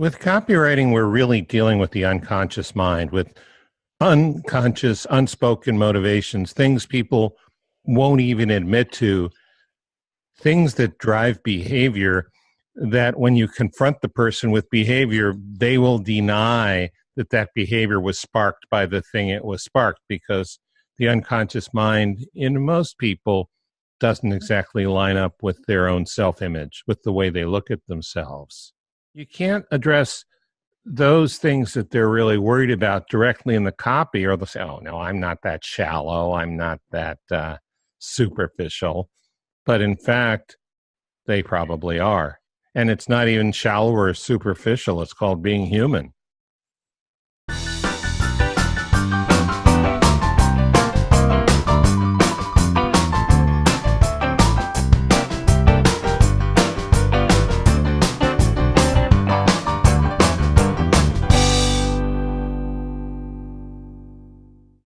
With copywriting, we're really dealing with the unconscious mind, with unconscious, unspoken motivations, things people won't even admit to, things that drive behavior that when you confront the person with behavior, they will deny that that behavior was sparked by the thing it was sparked, because the unconscious mind in most people doesn't exactly line up with their own self-image, with the way they look at themselves. You can't address those things that they're really worried about directly in the copy, or they'll say, oh, no, I'm not that shallow. I'm not that superficial. But in fact, they probably are. And it's not even shallow or superficial. It's called being human.